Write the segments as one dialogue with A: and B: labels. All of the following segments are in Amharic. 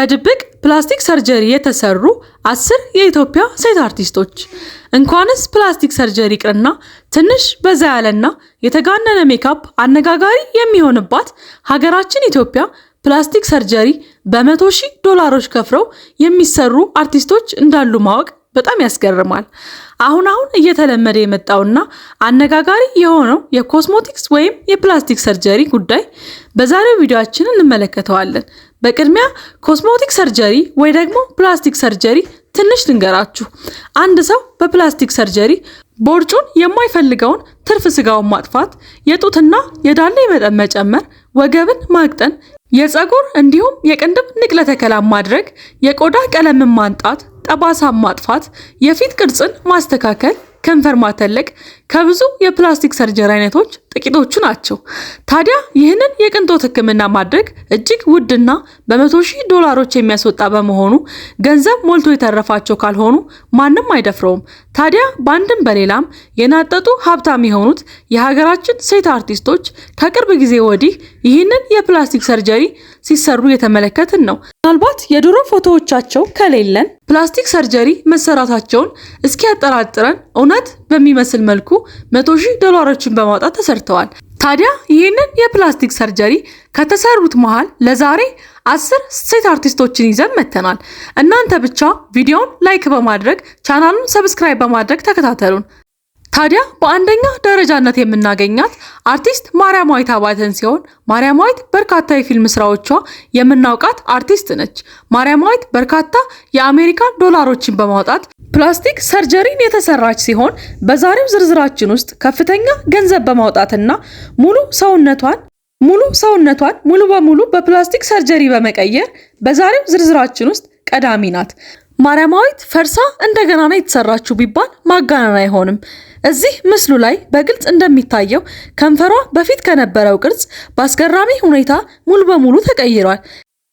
A: በድብቅ ፕላስቲክ ሰርጀሪ የተሰሩ 10 የኢትዮጵያ ሴት አርቲስቶች። እንኳንስ ፕላስቲክ ሰርጀሪ ቅርና ትንሽ በዛ ያለና የተጋነነ ሜካፕ አነጋጋሪ የሚሆንባት ሀገራችን ኢትዮጵያ ፕላስቲክ ሰርጀሪ $100,000 ከፍረው የሚሰሩ አርቲስቶች እንዳሉ ማወቅ በጣም ያስገርማል። አሁን እየተለመደ የመጣውና አነጋጋሪ የሆነው የኮስሞቲክስ ወይም የፕላስቲክ ሰርጀሪ ጉዳይ በዛሬው ቪዲዮአችን እንመለከተዋለን። በቅድሚያ ኮስሞቲክ ሰርጀሪ ወይ ደግሞ ፕላስቲክ ሰርጀሪ ትንሽ ልንገራችሁ። አንድ ሰው በፕላስቲክ ሰርጀሪ ቦርጩን የማይፈልገውን ትርፍ ስጋውን ማጥፋት፣ የጡትና የዳሌ መጠን መጨመር፣ ወገብን ማቅጠን፣ የፀጉር እንዲሁም የቅንድብ ንቅለ ተከላ ማድረግ፣ የቆዳ ቀለምን ማንጣት፣ ጠባሳ ማጥፋት፣ የፊት ቅርጽን ማስተካከል፣ ከንፈር ማተለቅ ከብዙ የፕላስቲክ ሰርጀሪ አይነቶች ጥቂቶቹ ናቸው። ታዲያ ይህንን የቅንጦት ሕክምና ማድረግ እጅግ ውድና $100,000 የሚያስወጣ በመሆኑ ገንዘብ ሞልቶ የተረፋቸው ካልሆኑ ማንም አይደፍረውም። ታዲያ በአንድም በሌላም የናጠጡ ሀብታም የሆኑት የሀገራችን ሴት አርቲስቶች ከቅርብ ጊዜ ወዲህ ይህንን የፕላስቲክ ሰርጀሪ ሲሰሩ የተመለከትን ነው። ምናልባት የድሮ ፎቶዎቻቸው ከሌለን ፕላስቲክ ሰርጀሪ መሰራታቸውን እስኪያጠራጥረን እውነት በሚመስል መልኩ $100,000 በማውጣት ተሰርተዋል። ታዲያ ይህንን የፕላስቲክ ሰርጀሪ ከተሰሩት መሃል ለዛሬ 10 ሴት አርቲስቶችን ይዘን መተናል። እናንተ ብቻ ቪዲዮውን ላይክ በማድረግ ቻናሉን ሰብስክራይብ በማድረግ ተከታተሉን። ታዲያ በአንደኛ ደረጃነት የምናገኛት አርቲስት ማርያማዊት አባተን ሲሆን ማርያማዊት በርካታ የፊልም ስራዎቿ የምናውቃት አርቲስት ነች። ማርያማዊት በርካታ የአሜሪካን ዶላሮችን በማውጣት ፕላስቲክ ሰርጀሪን የተሰራች ሲሆን በዛሬው ዝርዝራችን ውስጥ ከፍተኛ ገንዘብ በማውጣትና ሙሉ ሰውነቷን ሙሉ በሙሉ በፕላስቲክ ሰርጀሪ በመቀየር በዛሬው ዝርዝራችን ውስጥ ቀዳሚ ናት። ማርያማዊት ፈርሳ እንደገና ነው የተሰራችው ቢባል ማጋነን አይሆንም። እዚህ ምስሉ ላይ በግልጽ እንደሚታየው ከንፈሯ በፊት ከነበረው ቅርጽ በአስገራሚ ሁኔታ ሙሉ በሙሉ ተቀይሯል።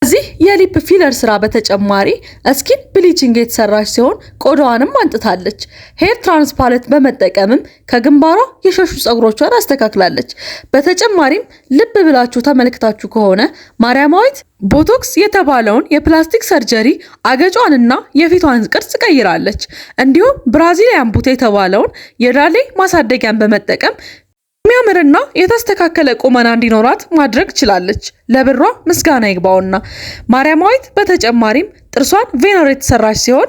A: እዚህ የሊፕ ፊለር ስራ በተጨማሪ ስኪን ብሊቺንግ የተሰራች ሲሆን ቆዳዋንም አንጥታለች። ሄር ትራንስፓረንት በመጠቀምም ከግንባሯ የሸሹ ፀጉሮቿን አስተካክላለች። በተጨማሪም ልብ ብላችሁ ተመልክታችሁ ከሆነ ማርያማዊት ቦቶክስ የተባለውን የፕላስቲክ ሰርጀሪ አገጯንና የፊቷን ቅርጽ ቀይራለች። እንዲሁም ብራዚሊያን ቡት የተባለውን የዳሌ ማሳደጊያን በመጠቀም የሚያምርና የተስተካከለ ቁመና እንዲኖራት ማድረግ ችላለች። ለብሯ ምስጋና ይግባውና ማርያማዊት በተጨማሪም ጥርሷን ቬነር የተሰራች ሲሆን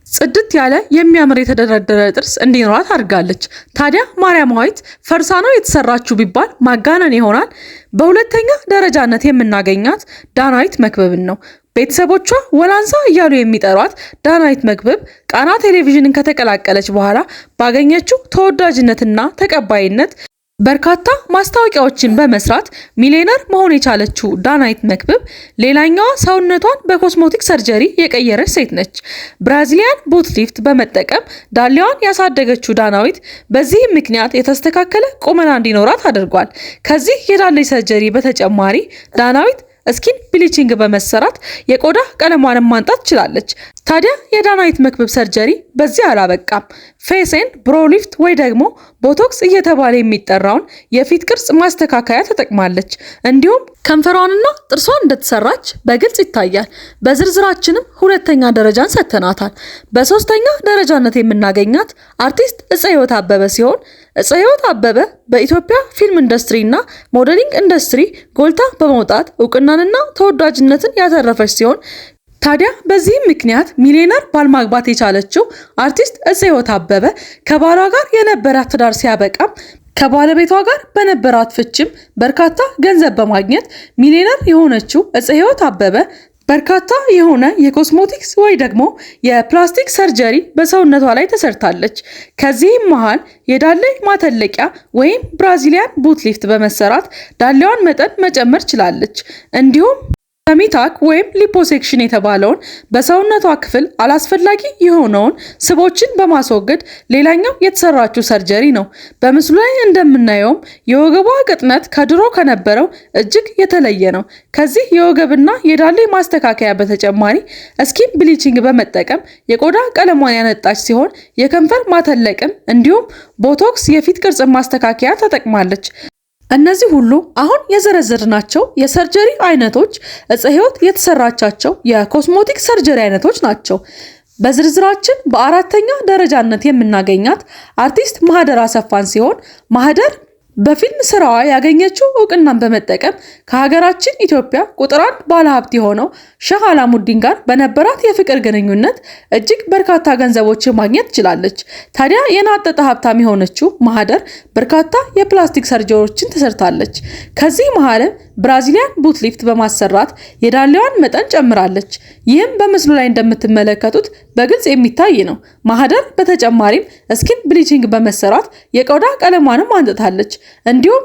A: ጽድት ያለ የሚያምር የተደረደረ ጥርስ እንዲኖራት አድርጋለች። ታዲያ ማርያማዊት ፈርሳ ነው የተሰራችው ቢባል ማጋነን ይሆናል። በሁለተኛ ደረጃነት የምናገኛት ዳናዊት መክብብን ነው። ቤተሰቦቿ ወላንሳ እያሉ የሚጠሯት ዳናዊት መክብብ ቃና ቴሌቪዥንን ከተቀላቀለች በኋላ ባገኘችው ተወዳጅነትና ተቀባይነት በርካታ ማስታወቂያዎችን በመስራት ሚሊዮነር መሆን የቻለችው ዳናዊት መክብብ ሌላኛዋ ሰውነቷን በኮስሞቲክ ሰርጀሪ የቀየረች ሴት ነች። ብራዚሊያን ቡት ሊፍት በመጠቀም ዳሌዋን ያሳደገችው ዳናዊት በዚህም ምክንያት የተስተካከለ ቁመና እንዲኖራት አድርጓል። ከዚህ የዳሌ ሰርጀሪ በተጨማሪ ዳናዊት ስኪን ብሊቺንግ በመሰራት የቆዳ ቀለሟን ማንጣት ችላለች። ታዲያ የዳናዊት መክብብ ሰርጀሪ በዚህ አላበቃም። ፌስ ኤንድ ብሮ ሊፍት ወይ ደግሞ ቦቶክስ እየተባለ የሚጠራውን የፊት ቅርጽ ማስተካከያ ተጠቅማለች። እንዲሁም ከንፈሯንና ጥርሷን እንደተሰራች በግልጽ ይታያል። በዝርዝራችንም ሁለተኛ ደረጃን ሰጥተናታል። በሶስተኛ ደረጃነት የምናገኛት አርቲስት እፀህይወት አበበ ሲሆን እፀህይወት አበበ በኢትዮጵያ ፊልም ኢንዱስትሪና ሞዴሊንግ ኢንዱስትሪ ጎልታ በመውጣት እውቅናንና ተወዳጅነትን ያተረፈች ሲሆን ታዲያ በዚህም ምክንያት ሚሊዮነር ባል ማግባት የቻለችው አርቲስት እፀህይወት አበበ ከባሏ ጋር የነበራት ትዳር ሲያበቃም ከባለቤቷ ጋር በነበራት ፍችም በርካታ ገንዘብ በማግኘት ሚሊዮነር የሆነችው እፀህይወት አበበ በርካታ የሆነ የኮስሞቲክስ ወይ ደግሞ የፕላስቲክ ሰርጀሪ በሰውነቷ ላይ ተሰርታለች። ከዚህም መሃል የዳሌ ማተለቂያ ወይም ብራዚሊያን ቡት ሊፍት በመሰራት ዳሌዋን መጠን መጨመር ችላለች። እንዲሁም ሰሚታክ ወይም ሊፖሴክሽን የተባለውን በሰውነቷ ክፍል አላስፈላጊ የሆነውን ስቦችን በማስወገድ ሌላኛው የተሰራችው ሰርጀሪ ነው። በምስሉ ላይ እንደምናየውም የወገቧ ቅጥነት ከድሮ ከነበረው እጅግ የተለየ ነው። ከዚህ የወገብና የዳሌ ማስተካከያ በተጨማሪ ስኪን ብሊቺንግ በመጠቀም የቆዳ ቀለሟን ያነጣች ሲሆን የከንፈር ማተለቅም እንዲሁም ቦቶክስ የፊት ቅርጽ ማስተካከያ ተጠቅማለች። እነዚህ ሁሉ አሁን የዘረዘርናቸው የሰርጀሪ አይነቶች ዕፀ ሕይወት የተሰራቻቸው የኮስሞቲክ ሰርጀሪ አይነቶች ናቸው። በዝርዝራችን በአራተኛ ደረጃነት የምናገኛት አርቲስት ማህደር አሰፋን ሲሆን ማህደር በፊልም ስራዋ ያገኘችው እውቅናን በመጠቀም ከሀገራችን ኢትዮጵያ ቁጥር 1 ባለሀብት የሆነው ሼህ አላሙዲን ጋር በነበራት የፍቅር ግንኙነት እጅግ በርካታ ገንዘቦችን ማግኘት ችላለች። ታዲያ የናጠጠ ሀብታም የሆነችው ማህደር በርካታ የፕላስቲክ ሰርጀሪዎችን ተሰርታለች። ከዚህ መሃልም ብራዚሊያን ቡት ሊፍት በማሰራት የዳሌዋን መጠን ጨምራለች። ይህም በምስሉ ላይ እንደምትመለከቱት በግልጽ የሚታይ ነው። ማህደር በተጨማሪም ስኪን ብሊቺንግ በመሰራት የቆዳ ቀለሟንም አንጥታለች። እንዲሁም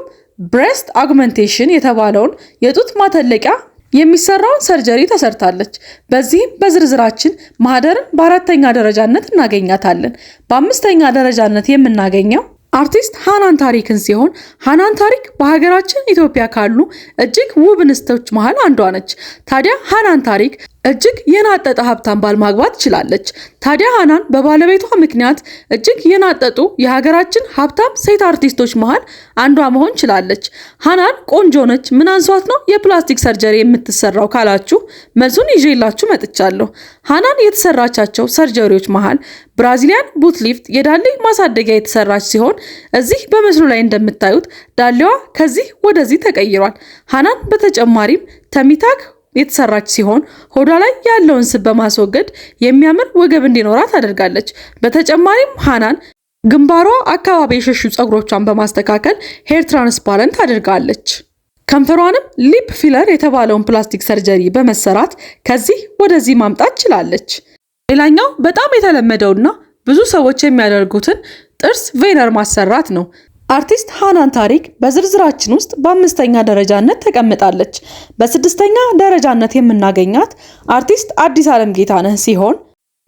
A: ብሬስት አግመንቴሽን የተባለውን የጡት ማተለቂያ የሚሰራውን ሰርጀሪ ተሰርታለች። በዚህም በዝርዝራችን ማህደርን በአራተኛ ደረጃነት እናገኛታለን። በአምስተኛ ደረጃነት የምናገኘው አርቲስት ሃናን ታሪክን ሲሆን ሃናን ታሪክ በሀገራችን ኢትዮጵያ ካሉ እጅግ ውብ እንስቶች መሃል አንዷ ነች። ታዲያ ሃናን ታሪክ እጅግ የናጠጠ ሀብታም ባል ማግባት ችላለች። ታዲያ ሃናን በባለቤቷ ምክንያት እጅግ የናጠጡ የሀገራችን ሀብታም ሴት አርቲስቶች መሃል አንዷ መሆን ችላለች። ሃናን ቆንጆ ነች፣ ምን አንሷት ነው የፕላስቲክ ሰርጀሪ የምትሰራው ካላችሁ መልሱን ይዤላችሁ መጥቻለሁ። ሃናን የተሰራቻቸው ሰርጀሪዎች መሃል ብራዚሊያን ቡት ሊፍት የዳሌ ማሳደጊያ የተሰራች ሲሆን እዚህ በምስሉ ላይ እንደምታዩት ዳሌዋ ከዚህ ወደዚህ ተቀይሯል። ሃናን በተጨማሪም ተሚታክ የተሰራች ሲሆን ሆዷ ላይ ያለውን ስብ በማስወገድ የሚያምር ወገብ እንዲኖራት አድርጋለች። በተጨማሪም ሃናን ግንባሯ አካባቢ የሸሹ ፀጉሮቿን በማስተካከል ሄር ትራንስፓረንት አድርጋለች። ከንፈሯንም ሊፕ ፊለር የተባለውን ፕላስቲክ ሰርጀሪ በመሰራት ከዚህ ወደዚህ ማምጣት ችላለች። ሌላኛው በጣም የተለመደውና ብዙ ሰዎች የሚያደርጉትን ጥርስ ቬነር ማሰራት ነው። አርቲስት ሃናን ታሪክ በዝርዝራችን ውስጥ በአምስተኛ ደረጃነት ተቀምጣለች። በስድስተኛ ደረጃነት የምናገኛት አርቲስት አዲስ ዓለም ጌታነህ ሲሆን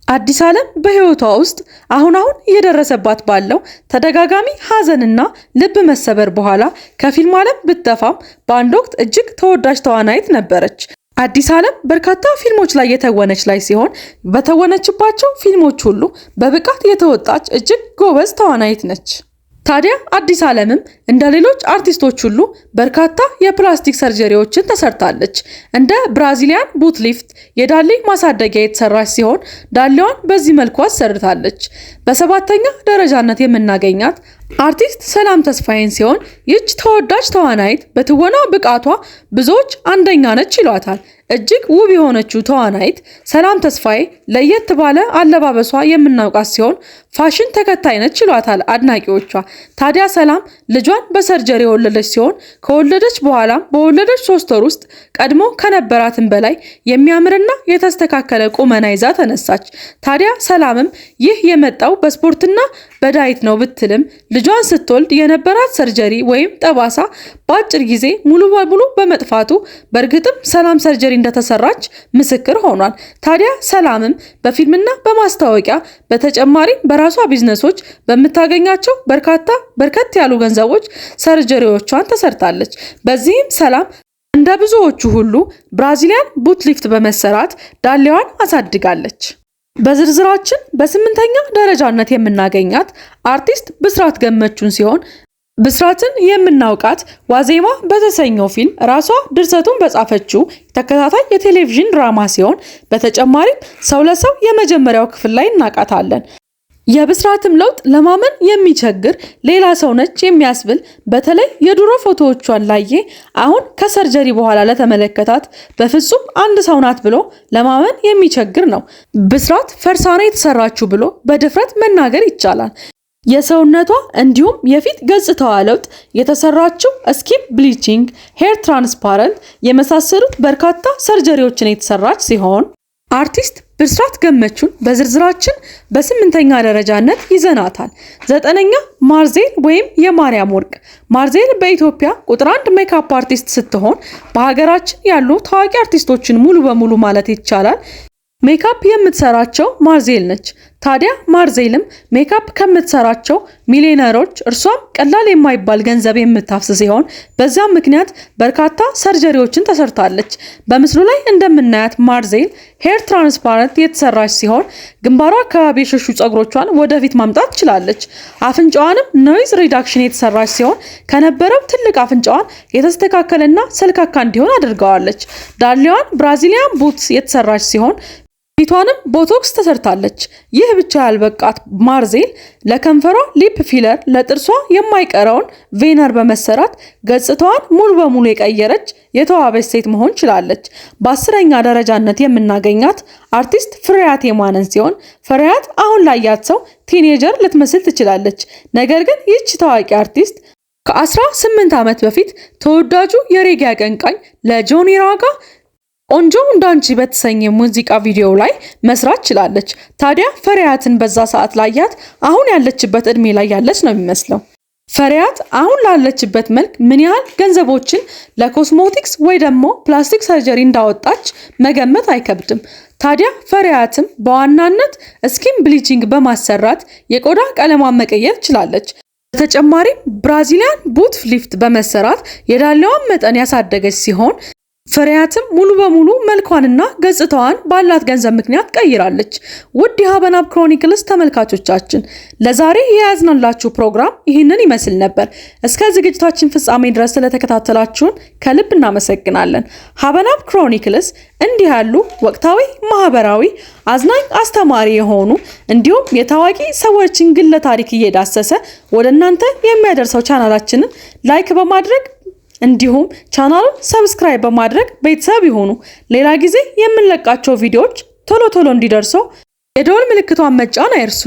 A: አዲስ ዓለም በህይወቷ ውስጥ አሁን እየደረሰባት ባለው ተደጋጋሚ ሀዘንና ልብ መሰበር በኋላ ከፊልም ዓለም ብትጠፋም በአንድ ወቅት እጅግ ተወዳጅ ተዋናይት ነበረች። አዲስ ዓለም በርካታ ፊልሞች ላይ የተወነች ላይ ሲሆን በተወነችባቸው ፊልሞች ሁሉ በብቃት የተወጣች እጅግ ጎበዝ ተዋናይት ነች። ታዲያ አዲስ ዓለምም እንደ ሌሎች አርቲስቶች ሁሉ በርካታ የፕላስቲክ ሰርጀሪዎችን ተሰርታለች። እንደ ብራዚሊያን ቡት ሊፍት የዳሌ ማሳደጊያ የተሰራች ሲሆን ዳሌዋን በዚህ መልኩ አሰርታለች። በሰባተኛ ደረጃነት የምናገኛት አርቲስት ሰላም ተስፋዬን ሲሆን ይህች ተወዳጅ ተዋናይት በትወና ብቃቷ ብዙዎች አንደኛ ነች ይሏታል። እጅግ ውብ የሆነችው ተዋናይት ሰላም ተስፋዬ ለየት ባለ አለባበሷ የምናውቃት ሲሆን ፋሽን ተከታይ ነች ይሏታል አድናቂዎቿ። ታዲያ ሰላም ልጇን በሰርጀሪ የወለደች ሲሆን ከወለደች በኋላም በወለደች 3 ወር ውስጥ ቀድሞ ከነበራትን በላይ የሚያምርና የተስተካከለ ቁመና ይዛ ተነሳች። ታዲያ ሰላምም ይህ የመጣው በስፖርትና በዳይት ነው ብትልም ልጇን ስትወልድ የነበራት ሰርጀሪ ወይም ጠባሳ በአጭር ጊዜ ሙሉ በሙሉ በመጥፋቱ በእርግጥም ሰላም ሰርጀሪ እንደተሰራች ምስክር ሆኗል። ታዲያ ሰላምም በፊልምና በማስታወቂያ በተጨማሪም በራሷ ቢዝነሶች በምታገኛቸው በርከት ያሉ ገንዘቦች ሰርጀሪዎቿን ተሰርታለች። በዚህም ሰላም እንደ ብዙዎቹ ሁሉ ብራዚሊያን ቡት ሊፍት በመሰራት ዳሌዋን አሳድጋለች። በዝርዝራችን በስምንተኛ ደረጃነት የምናገኛት አርቲስት ብስራት ገመቹን ሲሆን ብስራትን የምናውቃት ዋዜማ በተሰኘው ፊልም ራሷ ድርሰቱን በጻፈችው ተከታታይ የቴሌቪዥን ድራማ ሲሆን በተጨማሪም ሰው ለሰው የመጀመሪያው ክፍል ላይ እናውቃታለን። የብስራትም ለውጥ ለማመን የሚቸግር ሌላ ሰው ነች የሚያስብል በተለይ የድሮ ፎቶዎቿን ላየ አሁን ከሰርጀሪ በኋላ ለተመለከታት በፍጹም አንድ ሰው ናት ብሎ ለማመን የሚቸግር ነው። ብስራት ፈርሳና የተሰራችው ብሎ በድፍረት መናገር ይቻላል። የሰውነቷ እንዲሁም የፊት ገጽታዋ ለውጥ የተሰራችው ስኪን ብሊቺንግ፣ ሄር ትራንስፓረንት የመሳሰሉት በርካታ ሰርጀሪዎችን የተሰራች ሲሆን አርቲስት ብስራት ገመቹን በዝርዝራችን በስምንተኛ ደረጃነት ይዘናታል። ዘጠነኛ ማርዜል ወይም የማርያም ወርቅ። ማርዜል በኢትዮጵያ ቁጥር 1 ሜካፕ አርቲስት ስትሆን በሀገራችን ያሉ ታዋቂ አርቲስቶችን ሙሉ በሙሉ ማለት ይቻላል ሜካፕ የምትሰራቸው ማርዜል ነች። ታዲያ ማርዜልም ሜካፕ ከምትሰራቸው ሚሊዮነሮች እርሷም ቀላል የማይባል ገንዘብ የምታፍስ ሲሆን በዛም ምክንያት በርካታ ሰርጀሪዎችን ተሰርታለች። በምስሉ ላይ እንደምናያት ማርዜል ሄር ትራንስፓረንት የተሰራች ሲሆን ግንባሯ አካባቢ የሸሹ ፀጉሮቿን ወደፊት ማምጣት ችላለች። አፍንጫዋንም ኖይዝ ሪዳክሽን የተሰራች ሲሆን ከነበረው ትልቅ አፍንጫዋን የተስተካከለና ሰልካካ እንዲሆን አድርገዋለች። ዳሌዋን ብራዚሊያን ቡትስ የተሰራች ሲሆን ፊቷንም ቦቶክስ ተሰርታለች። ይህ ብቻ ያልበቃት ማርዜል ለከንፈሯ ሊፕ ፊለር፣ ለጥርሷ የማይቀረውን ቬነር በመሰራት ገጽታዋን ሙሉ በሙሉ የቀየረች የተዋበች ሴት መሆን ችላለች። በ10ኛ ደረጃነት የምናገኛት አርቲስት ፍሬያት የማነን ሲሆን ፍሬያት አሁን ላያት ሰው ቲኔጀር ልትመስል ትችላለች። ነገር ግን ይህች ታዋቂ አርቲስት ከ18 ዓመት በፊት ተወዳጁ የሬጌ አቀንቃኝ ለጆኒ ራጋ ቆንጆ እንዳንቺ በተሰኘ ሙዚቃ ቪዲዮ ላይ መስራት ችላለች። ታዲያ ፍሬያትን በዛ ሰዓት ላያት አሁን ያለችበት እድሜ ላይ ያለች ነው የሚመስለው። ፍሬያት አሁን ላለችበት መልክ ምን ያህል ገንዘቦችን ለኮስሞቲክስ ወይ ደግሞ ፕላስቲክ ሰርጀሪ እንዳወጣች መገመት አይከብድም። ታዲያ ፍሬያትም በዋናነት ስኪን ብሊቺንግ በማሰራት የቆዳ ቀለሟን መቀየር ችላለች። በተጨማሪም ብራዚሊያን ቡት ሊፍት በመሰራት የዳሌዋን መጠን ያሳደገች ሲሆን ፍሬያትም ሙሉ በሙሉ መልኳንና ገጽታዋን ባላት ገንዘብ ምክንያት ቀይራለች። ውድ የሀበናብ ክሮኒክልስ ተመልካቾቻችን ለዛሬ የያዝናላችሁ ፕሮግራም ይህንን ይመስል ነበር። እስከ ዝግጅታችን ፍጻሜ ድረስ ስለተከታተላችሁን ከልብ እናመሰግናለን። ሀበናብ ክሮኒክልስ እንዲህ ያሉ ወቅታዊ፣ ማህበራዊ፣ አዝናኝ፣ አስተማሪ የሆኑ እንዲሁም የታዋቂ ሰዎችን ግለ ታሪክ እየዳሰሰ ወደ እናንተ የሚያደርሰው ቻናላችንን ላይክ በማድረግ እንዲሁም ቻናሉን ሰብስክራይብ በማድረግ ቤተሰብ ይሁኑ። ሌላ ጊዜ የምንለቃቸው ቪዲዮዎች ቶሎ እንዲደርሱ የደወል ምልክቷን መጫን አይርሱ።